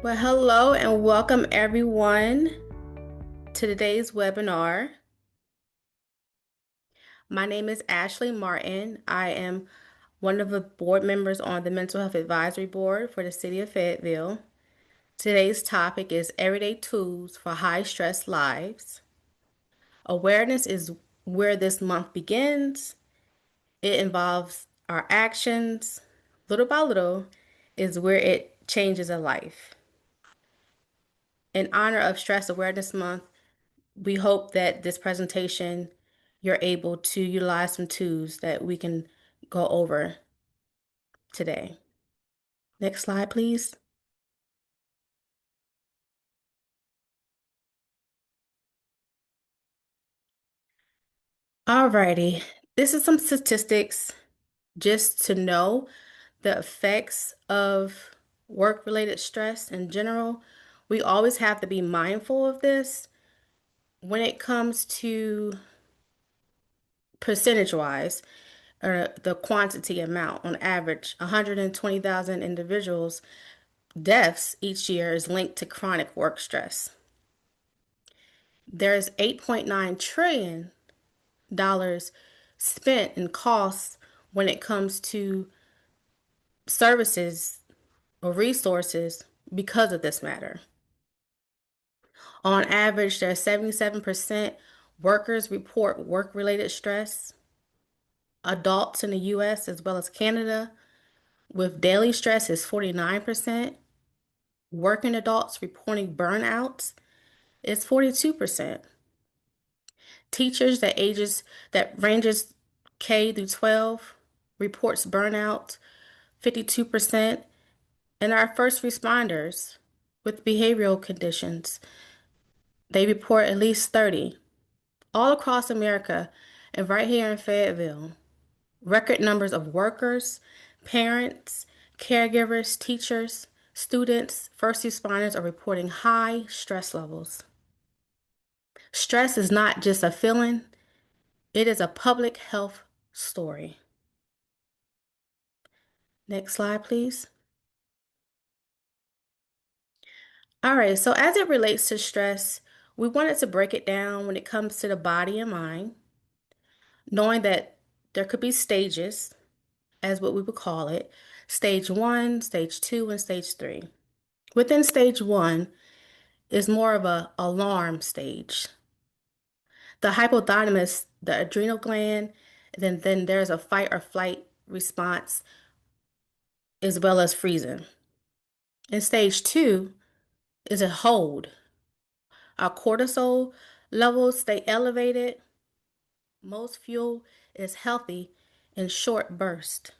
Well, hello and welcome everyone to today's webinar. My name is Ashley Martin. I am one of the board members on the Mental Health Advisory Board for the City of Fayetteville. Today's topic is everyday tools for high stress lives. Awareness is where this month begins. It involves our actions. Little by little is where it changes a life. In honor of Stress Awareness Month, we hope that this presentation, you're able to utilize some tools that we can go over today. Next slide, please. Alrighty, this is some statistics just to know the effects of work-related stress in general. We always have to be mindful of this when it comes to percentage-wise, or the quantity amount. On average, 120,000 individuals deaths each year is linked to chronic work stress. There's $8.9 trillion spent in costs when it comes to services or resources because of this matter. On average, there's 77% workers report work-related stress. Adults in the US as well as Canada with daily stress is 49%. Working adults reporting burnouts is 42%. Teachers that ranges K through 12 reports burnout 52%, and our first responders with behavioral conditions, they report at least 30. All across America and right here in Fayetteville, record numbers of workers, parents, caregivers, teachers, students, first responders are reporting high stress levels. Stress is not just a feeling, it is a public health story. Next slide, please. All right, so as it relates to stress, we wanted to break it down when it comes to the body and mind, knowing that there could be stages, as what we would call it, stage one, stage two, and stage three. Within stage one is more of a alarm stage. The hypothalamus, the adrenal gland, then there's a fight or flight response, as well as freezing. In stage two is a hold. Our cortisol levels stay elevated. Most fuel is healthy in short bursts.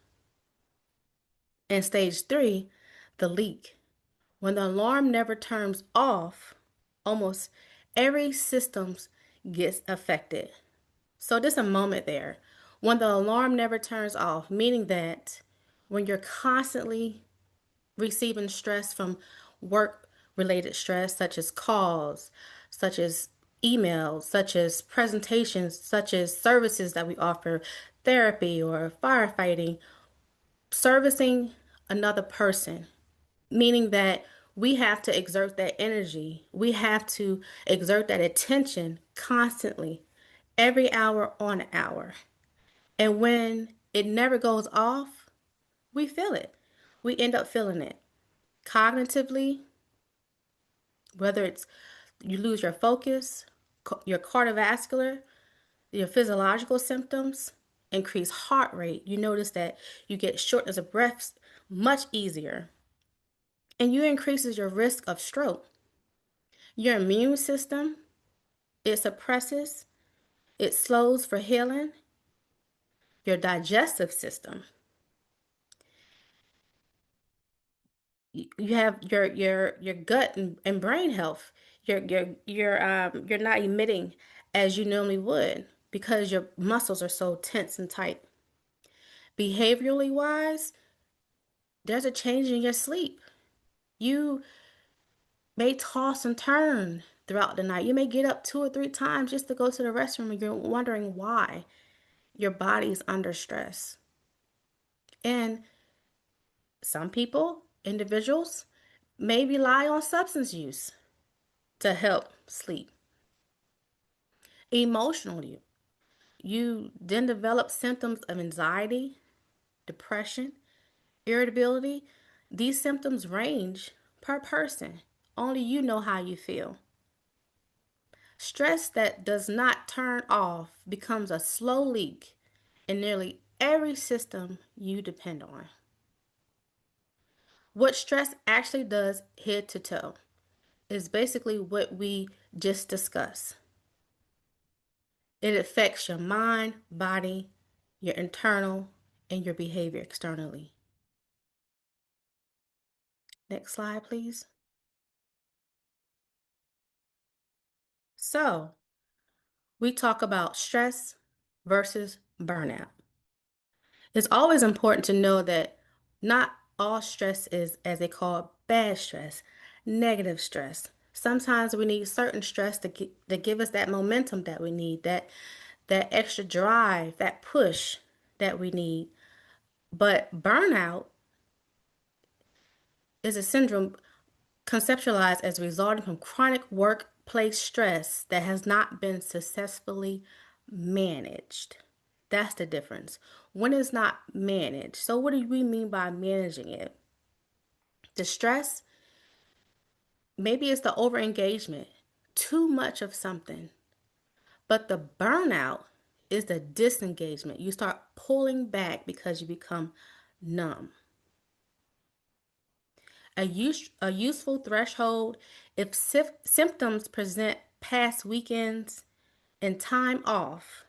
In stage three, the leak. When the alarm never turns off, almost every system gets affected. So there's a moment there. When the alarm never turns off, meaning that when you're constantly receiving stress from work related stress, such as calls, such as emails, such as presentations, such as services that we offer, therapy or firefighting, servicing another person, meaning that we have to exert that energy. We have to exert that attention constantly, every hour on hour. And when it never goes off, we feel it. We end up feeling it cognitively, whether it's you lose your focus, your cardiovascular, your physiological symptoms, increased heart rate. You notice that you get shortness of breath much easier, and you increases your risk of stroke. Your immune system, it suppresses, it slows for healing. Your digestive system, you have your gut and brain health. You're not emitting as you normally would because your muscles are so tense and tight. Behaviorally wise, there's a change in your sleep. You may toss and turn throughout the night. You may get up two or three times just to go to the restroom and you're wondering why. Your body's under stress. And some people, individuals, Maybe rely on substance use to help sleep. Emotionally, you then develop symptoms of anxiety, depression, irritability. These symptoms range per person. Only you know how you feel. Stress that does not turn off becomes a slow leak in nearly every system you depend on. What stress actually does head to toe is basically what we just discussed. It affects your mind, body, your internal, and your behavior externally. Next slide, please. So, we talk about stress versus burnout. It's always important to know that not all stress is, as they call it, bad stress, negative stress. Sometimes we need certain stress to give us that momentum that we need, that extra drive, that push that we need. But burnout is a syndrome conceptualized as resulting from chronic workplace stress that has not been successfully managed. That's the difference. When it's not managed. So, what do we mean by managing it? The stress, maybe it's the overengagement, too much of something. But the burnout is the disengagement. You start pulling back because you become numb. A useful threshold if symptoms present past weekends and time off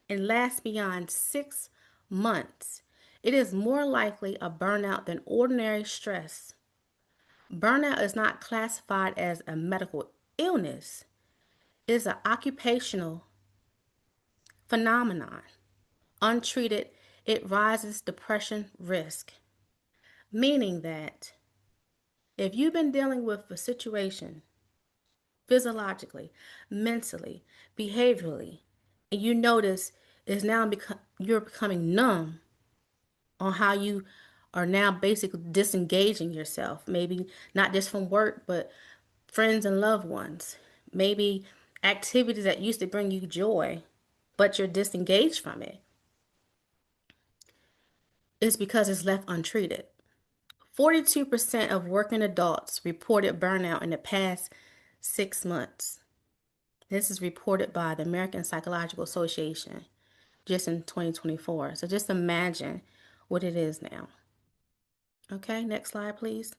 and last beyond 6 months, it is more likely a burnout than ordinary stress. Burnout is not classified as a medical illness, it is an occupational phenomenon. Untreated, it rises depression risk, meaning that if you've been dealing with a situation physiologically, mentally, behaviorally, and you notice is now you're becoming numb on how you are now basically disengaging yourself, maybe not just from work, but friends and loved ones, maybe activities that used to bring you joy, but you're disengaged from it. It's because it's left untreated. 42% of working adults reported burnout in the past 6 months. This is reported by the American Psychological Association just in 2024. So just imagine what it is now. Okay, next slide, please.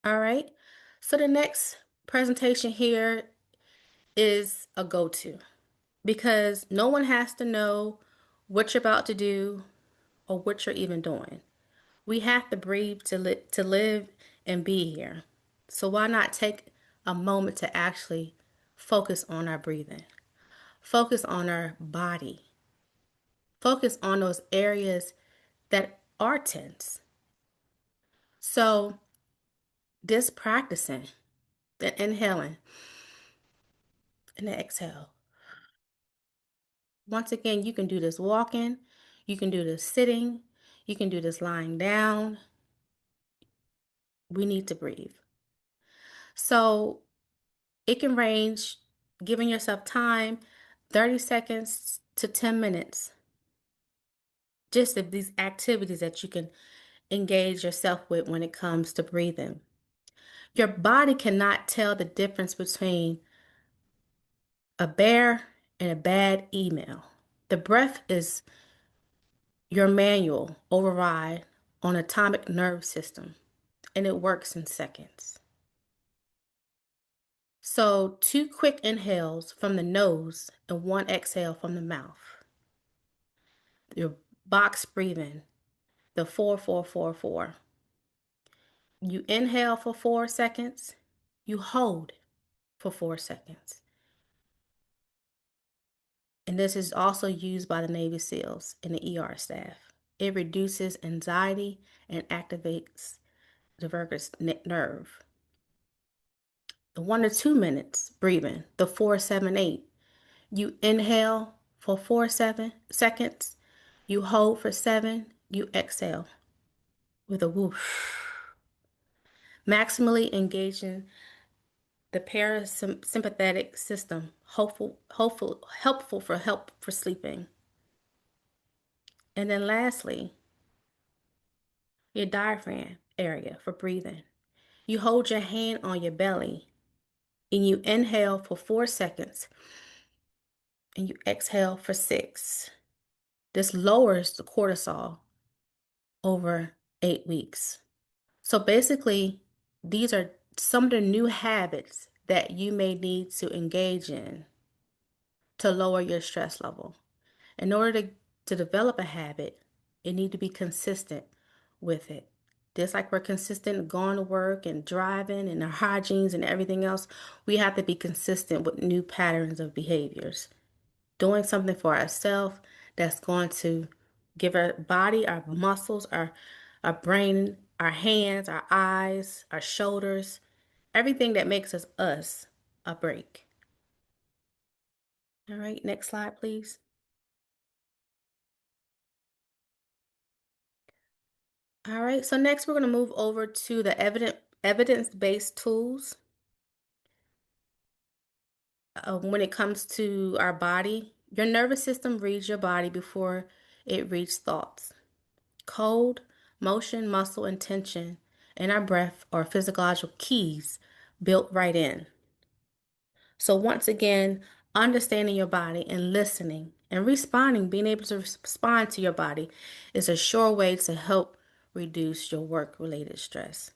All right. So the next presentation here is a go-to because no one has to know what you're about to do or what you're even doing. We have to breathe to live and be here. So why not take a moment to actually focus on our breathing? Focus on our body. Focus on those areas that are tense. So this practicing, the inhaling and the exhale. Once again, you can do this walking, you can do this sitting, you can do this lying down. We need to breathe. So it can range, giving yourself time, 30 seconds to 10 minutes. Just of these activities that you can engage yourself with when it comes to breathing. Your body cannot tell the difference between a bear and a bad email. The breath is your manual override on atomic nerve system, and it works in seconds. So, two quick inhales from the nose and one exhale from the mouth. Your box breathing, the 4-4-4-4. You inhale for 4 seconds, you hold for 4 seconds. And this is also used by the Navy SEALs and the ER staff. It reduces anxiety and activates the vagus nerve. The 1 to 2 minutes breathing, the 4-7-8. You inhale for 4-7 seconds, you hold for 7, you exhale with a whoosh, maximally engaging the parasympathetic system, helpful for sleeping. And then lastly, your diaphragm area for breathing. You hold your hand on your belly and you inhale for 4 seconds and you exhale for 6. This lowers the cortisol over 8 weeks. So basically, these are some of the new habits that you may need to engage in to lower your stress level. In order to develop a habit, it needs to be consistent with it. Just like we're consistent going to work and driving and our hygienes and everything else, we have to be consistent with new patterns of behaviors. Doing something for ourselves that's going to give our body, our muscles, our brain, our hands, our eyes, our shoulders, everything that makes us a break. All right, next slide, please. All right, so next we're going to move over to the evidence-based tools when it comes to our body. Your nervous system reads your body before it reads thoughts. Cold, motion, muscle, and tension in our breath are physiological keys built right in. So once again, understanding your body and listening and responding, being able to respond to your body is a sure way to help reduce your work-related stress.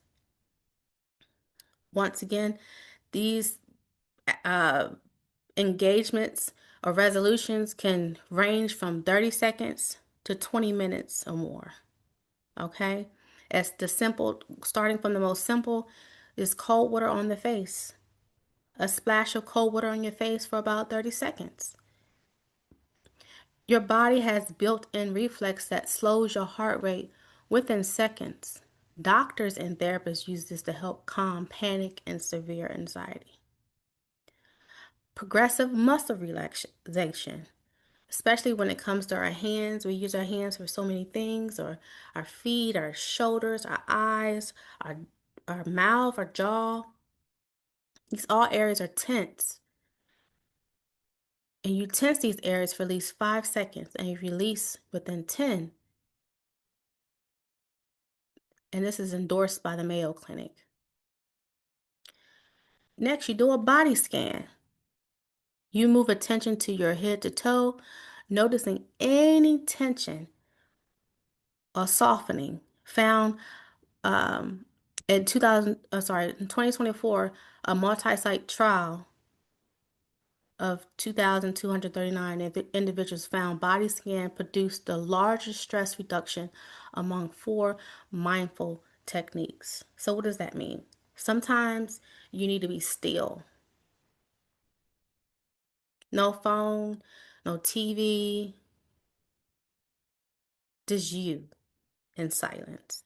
Once again, these uh, engagements or resolutions can range from 30 seconds to 20 minutes or more. Okay? As the simple, starting from the most simple, is cold water on the face. A splash of cold water on your face for about 30 seconds. Your body has built-in reflex that slows your heart rate within seconds. Doctors and therapists use this to help calm panic and severe anxiety. Progressive muscle relaxation, especially when it comes to our hands. We use our hands for so many things, or our feet, our shoulders, our eyes, our mouth, our jaw. These all areas are tense. And you tense these areas for at least 5 seconds and you release within 10. And this is endorsed by the Mayo Clinic. Next, you do a body scan. You move attention to your head to toe, noticing any tension or softening found um, in 2024, a multi-site trial of 2,239 individuals found body scan produced the largest stress reduction among 4 mindful techniques. So what does that mean? Sometimes you need to be still. No phone, no TV, just you in silence.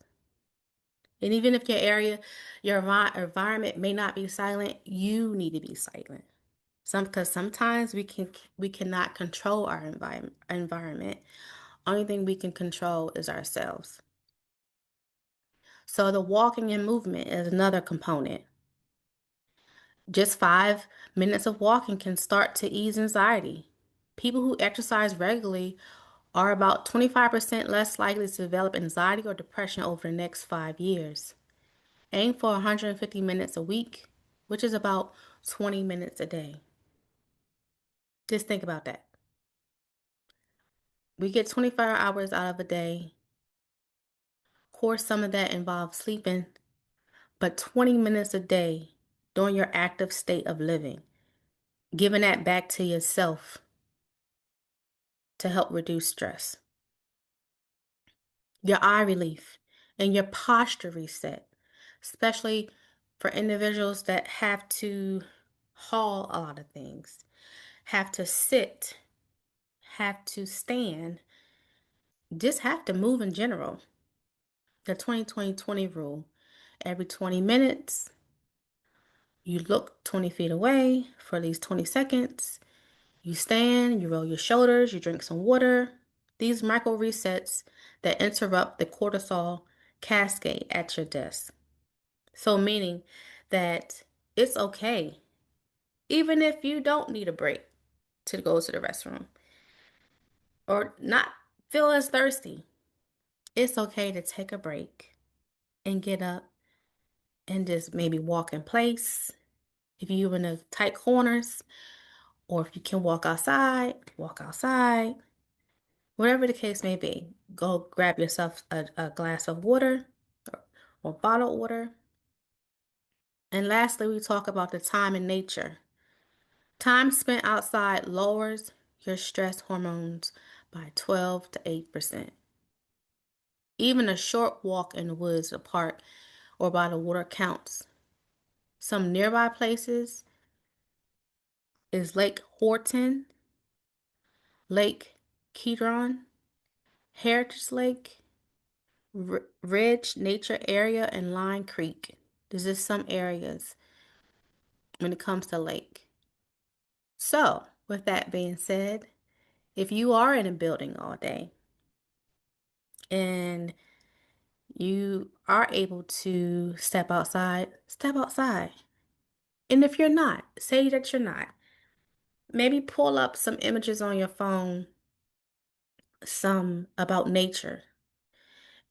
And even if your environment may not be silent, you need to be silent. Because sometimes we cannot control our environment. Only thing we can control is ourselves. So the walking and movement is another component. Just 5 minutes of walking can start to ease anxiety. People who exercise regularly are about 25% less likely to develop anxiety or depression over the next 5 years. Aim for 150 minutes a week, which is about 20 minutes a day. Just think about that. We get 24 hours out of a day. Of course, some of that involves sleeping, but 20 minutes a day during your active state of living, giving that back to yourself to help reduce stress. Your eye relief and your posture reset, especially for individuals that have to haul a lot of things, have to sit, have to stand, just have to move in general. The 20-20-20 rule. Every 20 minutes, you look 20 feet away for at least 20 seconds. You stand, you roll your shoulders, you drink some water. These micro resets that interrupt the cortisol cascade at your desk. So, meaning that it's okay, even if you don't need a break to go to the restroom or not feel as thirsty, it's okay to take a break and get up and just maybe walk in place. If you're in the tight corners, or if you can walk outside, whatever the case may be. Go grab yourself a glass of water or bottled water. And lastly, we talk about the time in nature. Time spent outside lowers your stress hormones by 12 to 8%. Even a short walk in the woods, a park, or by the water counts. Some nearby places is Lake Horton, Lake Kedron, Heritage Lake, Ridge Nature Area, and Line Creek. This is some areas when it comes to lake. So, with that being said, if you are in a building all day and you are able to step outside, step outside. And if you're not, say that you're not. Maybe pull up some images on your phone, some about nature.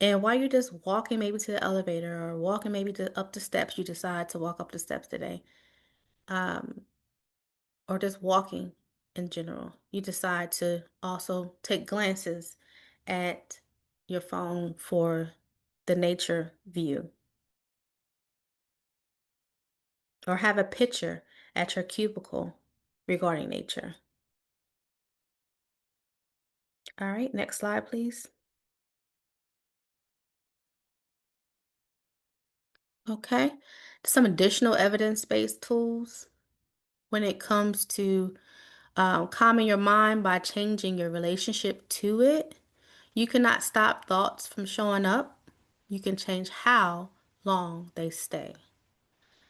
And while you're just walking maybe to the elevator or walking maybe up the steps, you decide to walk up the steps today, um, or just walking in general, you decide to also take glances at your phone for the nature view, or have a picture at your cubicle regarding nature. All right, next slide, please. Okay, some additional evidence-based tools when it comes to calming your mind by changing your relationship to it. You cannot stop thoughts from showing up. You can change how long they stay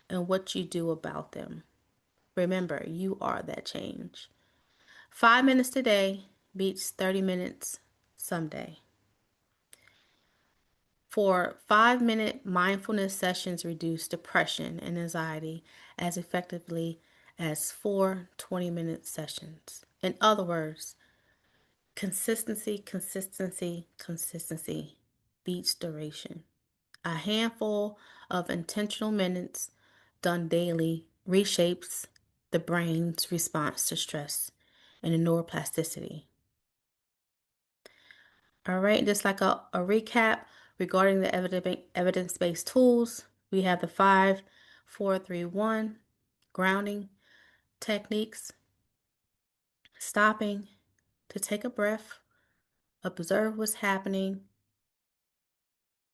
and what you do about them. Remember, you are that change. 5 minutes today beats 30 minutes someday. For 5-minute mindfulness sessions reduce depression and anxiety as effectively as 4 20-minute sessions. In other words, consistency, consistency, consistency beats duration. A handful of intentional minutes done daily reshapes the brain's response to stress and the neuroplasticity. All right, just like a recap regarding the evidence-based tools, we have the 5 4 3 1 grounding techniques, stopping to take a breath, observe what's happening,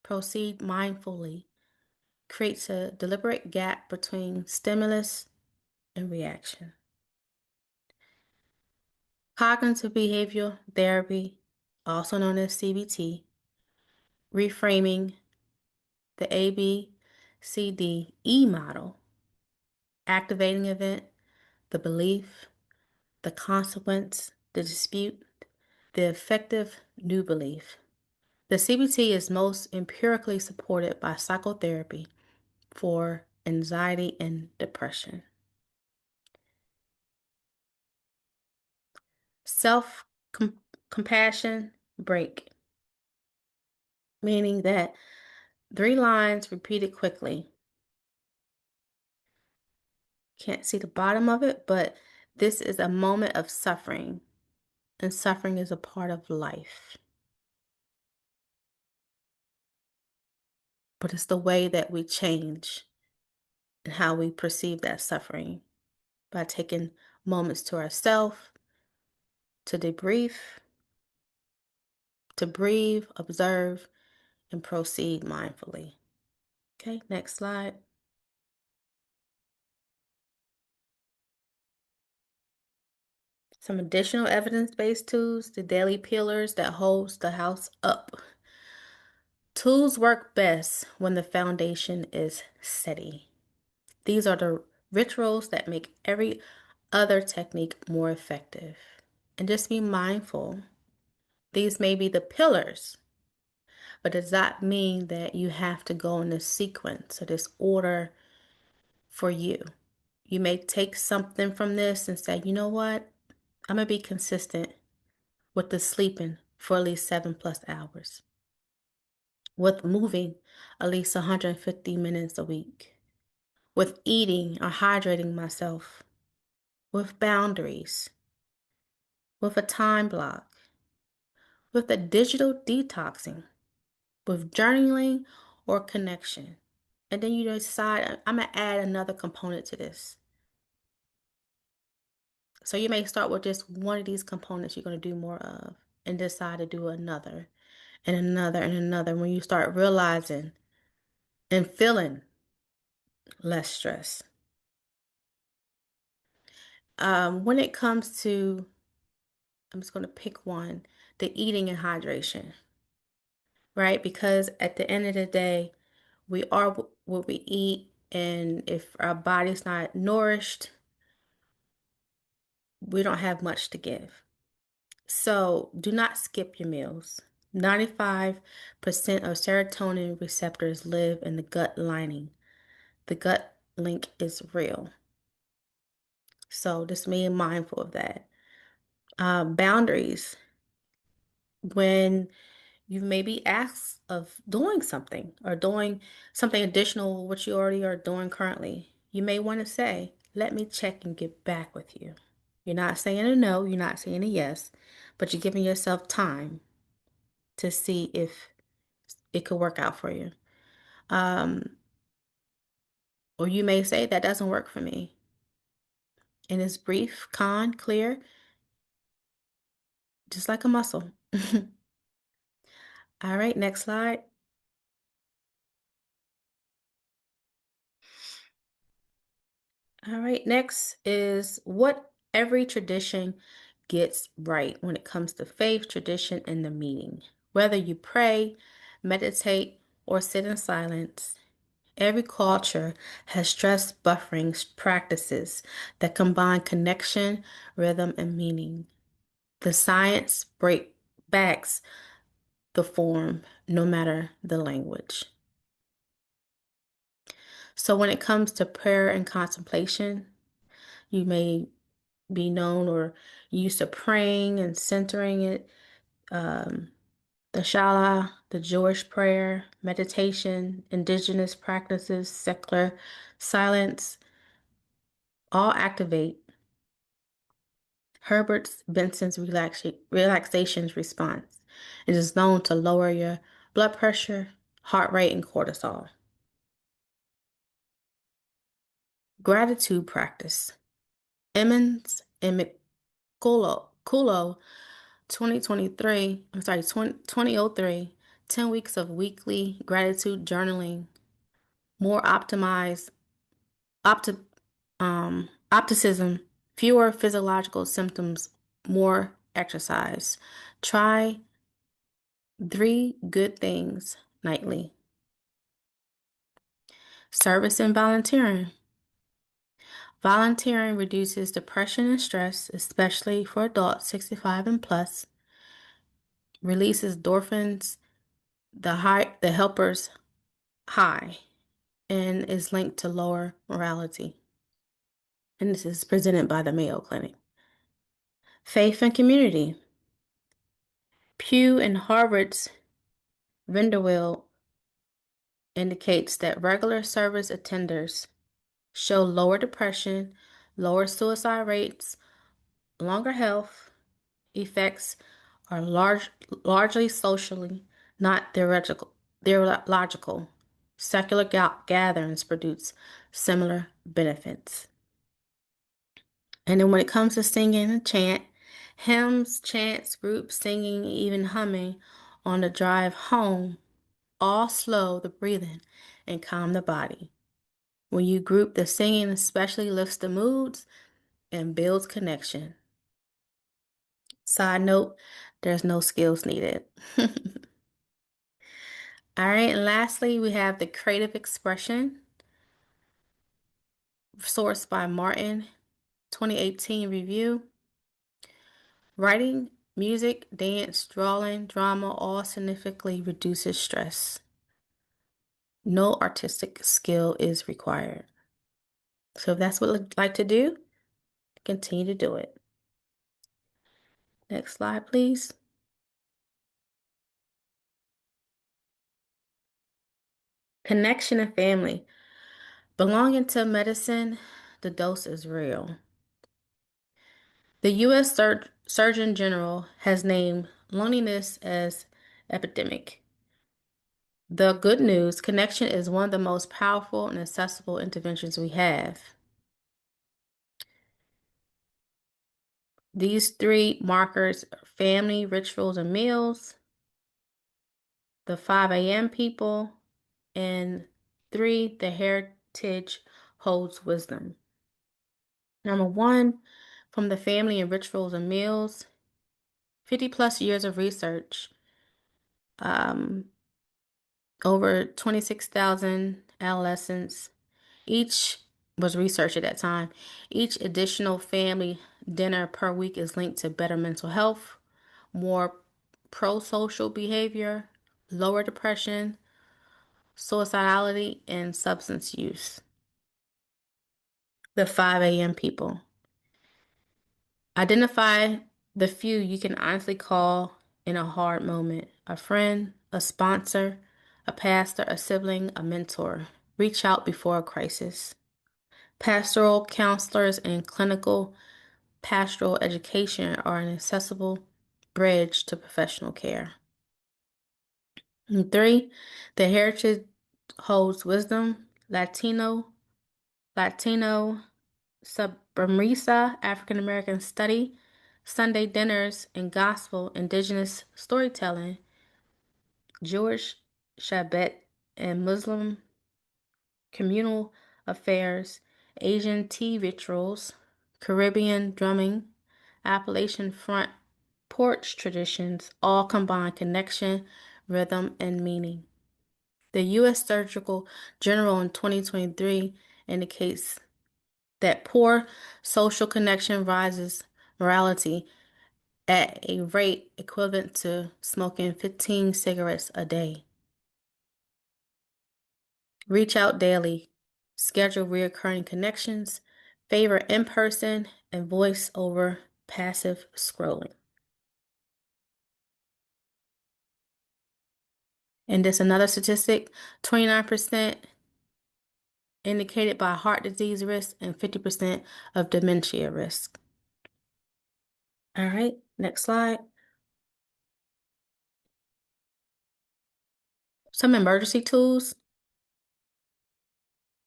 proceed mindfully, creates a deliberate gap between stimulus and reaction. Cognitive behavioral therapy, also known as CBT, reframing the ABCDE model, activating event, the belief, the consequence, the dispute, the effective new belief. The CBT is most empirically supported by psychotherapy for anxiety and depression. Self compassion break, meaning that 3 lines repeated quickly. Can't see the bottom of it, but this is a moment of suffering, and suffering is a part of life. But it's the way that we change and how we perceive that suffering by taking moments to ourselves, to debrief, to breathe, observe, and proceed mindfully. Okay, next slide. Some additional evidence-based tools, the daily pillars that holds the house up. Tools work best when the foundation is steady. These are the rituals that make every other technique more effective. And just be mindful. These may be the pillars, but does that mean that you have to go in this sequence or this order for you? You may take something from this and say, you know what? I'm going to be consistent with the sleeping for at least 7+ hours, with moving at least 150 minutes a week, with eating or hydrating myself, with boundaries, with a time block, with a digital detoxing, with journaling or connection. And then you decide, I'm going to add another component to this. So you may start with just one of these components you're going to do more of and decide to do another and another and another when you start realizing and feeling less stress. When it comes to, I'm just going to pick one, the eating and hydration, right? Because at the end of the day, we are what we eat. And if our body's not nourished, we don't have much to give. So do not skip your meals. 95% of serotonin receptors live in the gut lining. The gut link is real. So just being mindful of that. Boundaries. When you may be asked of doing something or doing something additional what you already are doing currently, you may want to say, let me check and get back with you. You're not saying a no, you're not saying a yes, but you're giving yourself time to see if it could work out for you. Um, or you may say that doesn't work for me. And it's brief, clear, just like a muscle. All right, next slide. All right, next is what every tradition gets right when it comes to faith, tradition, and the meaning. Whether you pray, meditate, or sit in silence, every culture has stress buffering practices that combine connection, rhythm, and meaning. The science backs the form, no matter the language. So when it comes to prayer and contemplation, you may be known or used to praying and centering it. Um, the Shala, the Jewish prayer, meditation, indigenous practices, secular silence, all activate Herbert Benson's relaxations response. It is known to lower your blood pressure, heart rate, and cortisol. Gratitude practice. Emmons and McCullough 2023, 2003, 10 weeks of weekly gratitude journaling, more optimized, opticism, fewer physiological symptoms, more exercise. Try 3 good things nightly. Service and volunteering. Volunteering reduces depression and stress, especially for adults 65 and plus, releases endorphins, the helper's high, and is linked to lower morality. And this is presented by the Mayo Clinic. Faith and community. Pew and Harvard's Vanderbilt indicates that regular service attenders show lower depression, lower suicide rates, longer health effects are largely socially, not theoretical. Theological. Secular gatherings produce similar benefits. And then when it comes to singing and chant, hymns, chants, groups singing, even humming on the drive home, all slow the breathing and calm the body. When you group, the singing especially lifts the moods and builds connection. Side note, there's no skills needed. All right, and lastly, we have the creative expression, sourced by Martin, 2018 review. Writing Music, dance, drawing, drama all significantly reduces stress. No artistic skill is required. So if that's what you'd like to do, continue to do it. Next slide, please. Connection and family. Belonging to medicine, the dose is real. The U.S. Surgeon General has named loneliness as epidemic. The good news, connection is one of the most powerful and accessible interventions we have. These three markers are family, rituals, and meals, the 5 a.m. people, and three, the heritage holds wisdom. Number one, from the family and rituals and meals, 50 plus years of research, um, over 26,000 adolescents. Each was researched at that time. Each additional family dinner per week is linked to better mental health, more pro-social behavior, lower depression, suicidality, and substance use. The 5 a.m. people. Identify the few you can honestly call in a hard moment. A friend, a sponsor, a pastor, a sibling, a mentor. Reach out before a crisis. Pastoral counselors and clinical pastoral education are an accessible bridge to professional care. And three, the heritage holds wisdom. Latino, Subremisa, African American study, Sunday dinners and gospel, indigenous storytelling, Jewish Shabbat and Muslim communal affairs, Asian tea rituals, Caribbean drumming, Appalachian front porch traditions all combine connection, rhythm, and meaning. The U.S. Surgical General in 2023 indicates that poor social connection rises morality at a rate equivalent to smoking 15 cigarettes a day. Reach out daily, schedule recurring connections, favor in-person and voice over passive scrolling. And this another statistic, 29% indicated by heart disease risk and 50% of dementia risk. All right, next slide. Some emergency tools.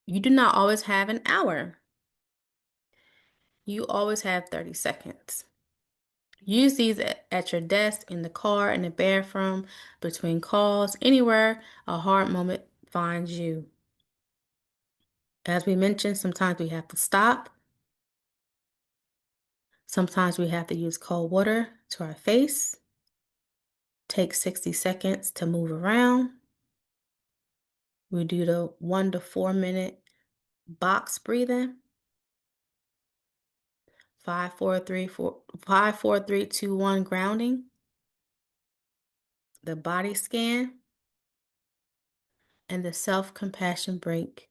You do not always have an hour. You always have 30 seconds. Use these at your desk, in the car, in the bathroom, between calls, anywhere a hard moment finds you. As we mentioned, sometimes we have to stop. Sometimes we have to use cold water to our face. Take 60 seconds to move around. We do the 1 to 4 minute box breathing. 5, 4, 3, 2, 1 grounding. The body scan and the self-compassion break.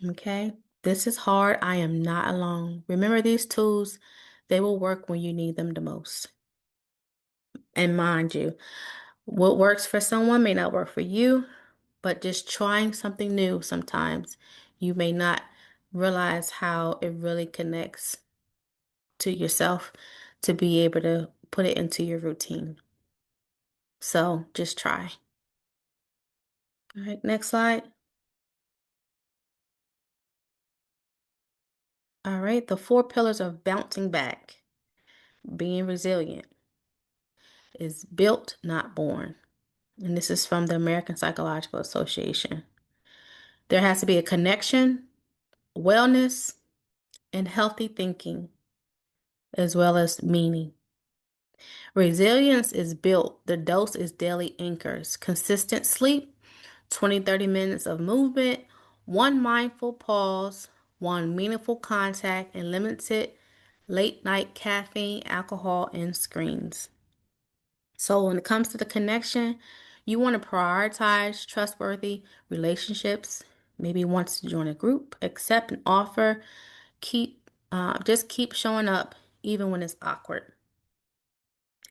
Okay? This is hard. I am not alone. Remember these tools, they will work when you need them the most. And mind you, what works for someone may not work for you, but just trying something new sometimes, you may not realize how it really connects to yourself to be able to put it into your routine. So just try. All right, next slide. All right, the 4 pillars of bouncing back, being resilient, is built, not born. And this is from the American Psychological Association. There has to be a connection, wellness, and healthy thinking, as well as meaning. Resilience is built. The dose is daily anchors, consistent sleep, 20-30 minutes of movement, one mindful pause, one meaningful contact, and limited late night caffeine, alcohol, and screens. So when it comes to the connection, you want to prioritize trustworthy relationships. Maybe once to join a group, accept an offer, just keep showing up even when it's awkward.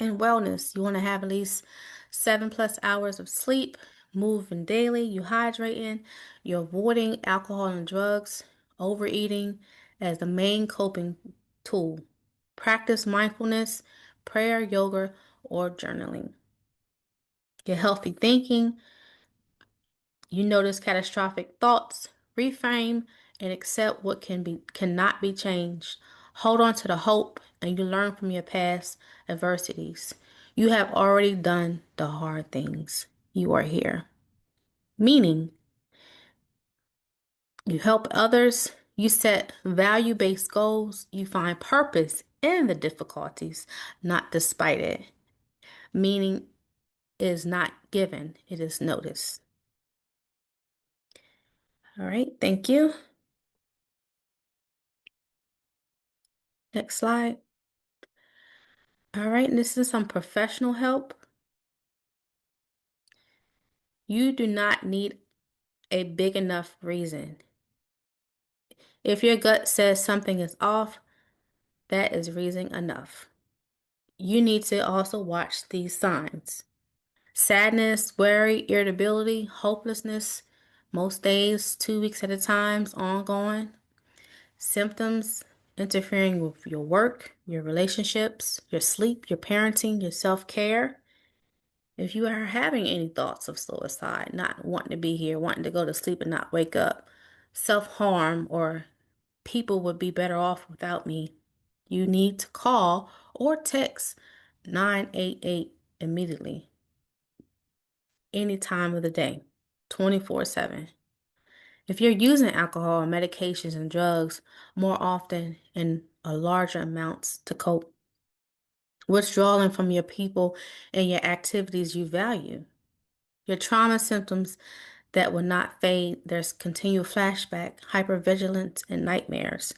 And wellness, you want to have at least 7+ hours of sleep, moving daily, you hydrating, you're avoiding alcohol and drugs, overeating as the main coping tool. Practice mindfulness, prayer, yoga, or journaling. Your healthy thinking, you notice catastrophic thoughts, reframe, and accept what cannot be changed. Hold on to the hope and you learn from your past adversities. You have already done the hard things. You are here. Meaning, you help others, you set value-based goals, you find purpose in the difficulties, not despite it. Meaning is not given, it is noticed. All right, thank you. Next slide. All right, and this is some professional help. You do not need a big enough reason. If your gut says something is off, that is reason enough. You need to also watch these signs. Sadness, worry, irritability, hopelessness, most days, 2 weeks at a time, ongoing. Symptoms interfering with your work, your relationships, your sleep, your parenting, your self-care. If you are having any thoughts of suicide, not wanting to be here, wanting to go to sleep and not wake up, self-harm, or people would be better off without me, you need to call or text 988 immediately, any time of the day, 24/7. If you're using alcohol, medications, and drugs more often in a larger amounts to cope, withdrawing from your people and your activities you value, your trauma symptoms that will not fade, there's continual flashback, hypervigilance, and nightmares.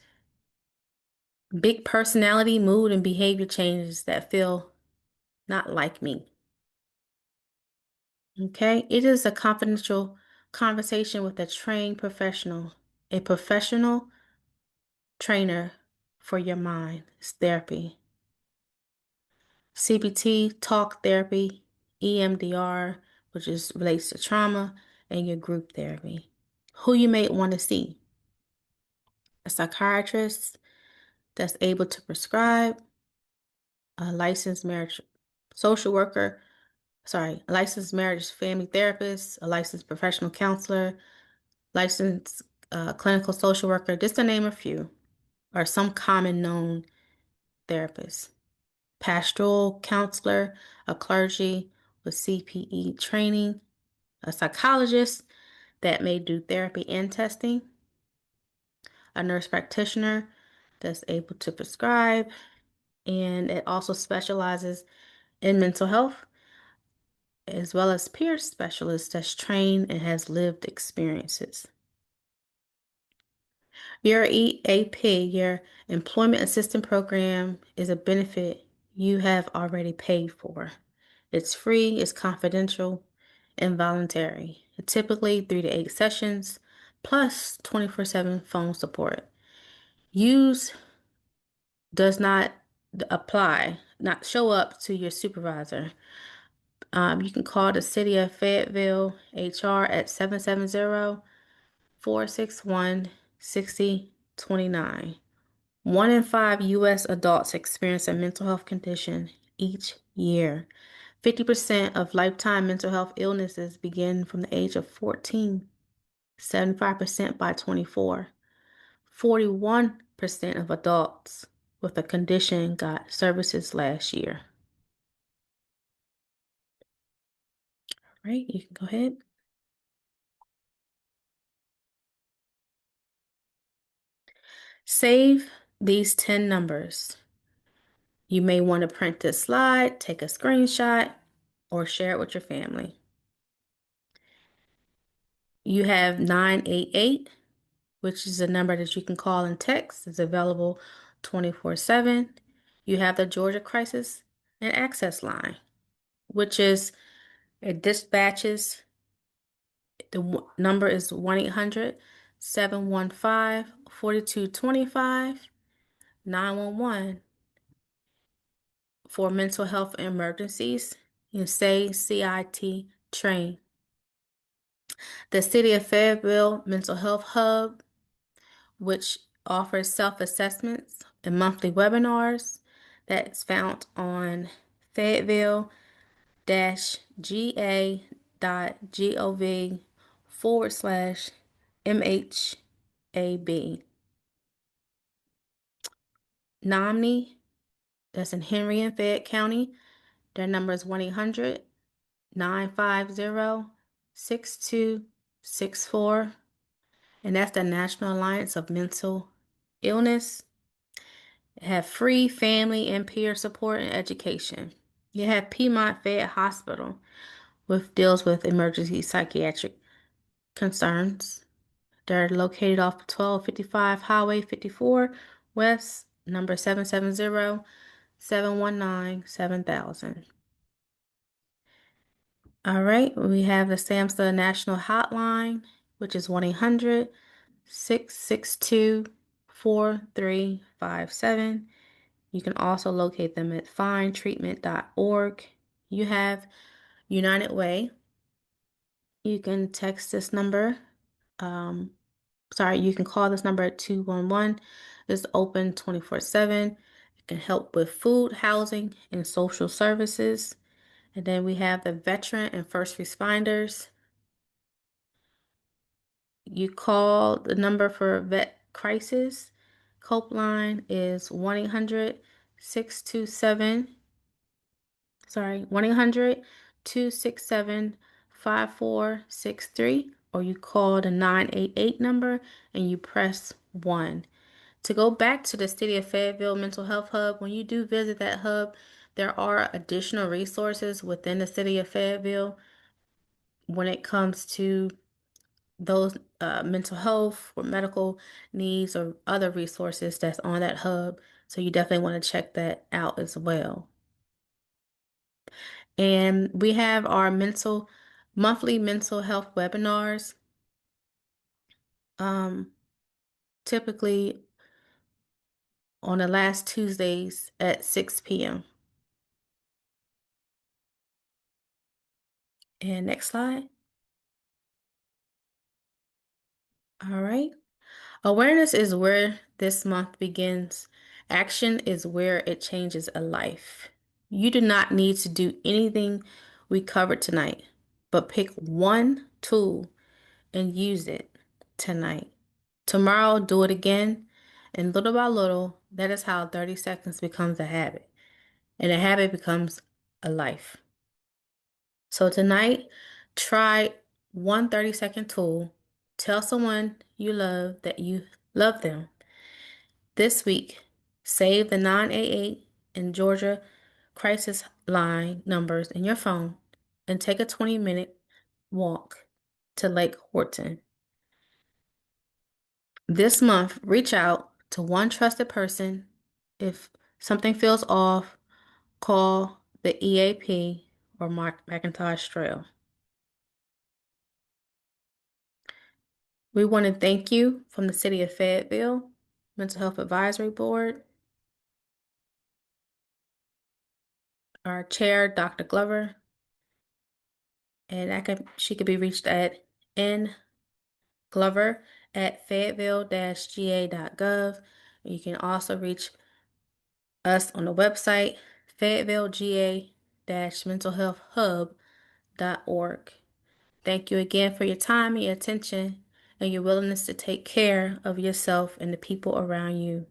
Big personality, mood, and behavior changes that feel not like me. Okay? It is a confidential conversation with a professional trainer for your mind. It's therapy. CBT, talk therapy, EMDR, which is relates to trauma, and your group therapy. Who you may want to see. A psychiatrist that's able to prescribe, a licensed marriage social worker, a licensed marriage family therapist, a licensed professional counselor, licensed clinical social worker, just to name a few, or some common known therapists. Pastoral counselor, a clergy with CPE training, a psychologist that may do therapy and testing, a nurse practitioner that's able to prescribe, and it also specializes in mental health, as well as peer specialists that's trained and has lived experiences. Your EAP, your Employment Assistance Program, is a benefit you have already paid for. It's free, it's confidential, and voluntary. Typically 3 to 8 sessions, plus 24/7 phone support. Use does not apply, not show up to your supervisor. You can call the City of Fayetteville HR at 770-461-6029. 1 in 5 U.S. adults experience a mental health condition each year. 50% of lifetime mental health illnesses begin from the age of 14, 75% by 24. 41% of adults with a condition got services last year. All right, you can go ahead. Save these 10 numbers. You may want to print this slide, take a screenshot, or share it with your family. You have 988, which is a number that you can call and text. It's available 24/7. You have the Georgia Crisis and Access Line, which is it dispatches. The number is 1-800-715-4225, 911 for mental health emergencies. You say CIT train. The City of Fayetteville Mental Health Hub, which offers self-assessments and monthly webinars. That's found on fayetteville-ga.gov/MHAB. NOMNI, that's in Henry and Fayette County. Their number is 1-800-950-6264, and that's the National Alliance of Mental Illness. They have free family and peer support and education. You have Piedmont Fayette Hospital, which deals with emergency psychiatric concerns. They're located off 1255 Highway 54 West, number 770-719-7000. All right, we have the SAMHSA National Hotline, which is 1-800-662-4357. You can also locate them at findtreatment.org. You have United Way. You can text this number. You can call this number at 211. It's open 24/7. It can help with food, housing, and social services. And then we have the veteran and first responders. You call the number for vet crisis. Cope line is 1-800-267-5463, or you call the 988 number and you press 1. To go back to the City of Fayetteville Mental Health Hub, when you do visit that hub, there are additional resources within the City of Fayetteville when it comes to those mental health or medical needs or other resources that's on that hub. So you definitely want to check that out as well. And we have our monthly mental health webinars, typically on the last Tuesdays at 6 p.m. And next slide. All right. Awareness is where this month begins. Action is where it changes a life. You do not need to do anything we covered tonight, but pick one tool and use it tonight. Tomorrow, do it again. And little by little, that is how 30 seconds becomes a habit. And a habit becomes a life. So tonight, try one 30-second tool. Tell someone you love that you love them. This week, save the 988 and Georgia crisis line numbers in your phone and take a 20-minute walk to Lake Horton. This month, reach out to one trusted person. If something feels off, call the EAP or Mark McIntosh Trail. We want to thank you from the City of Fayetteville Mental Health Advisory Board, our chair, Dr. Glover, and she could be reached at nglover@fayetteville-ga.gov. You can also reach us on the website, fayetteville-ga-mentalhealthhub.org. Thank you again for your time and your attention and your willingness to take care of yourself and the people around you.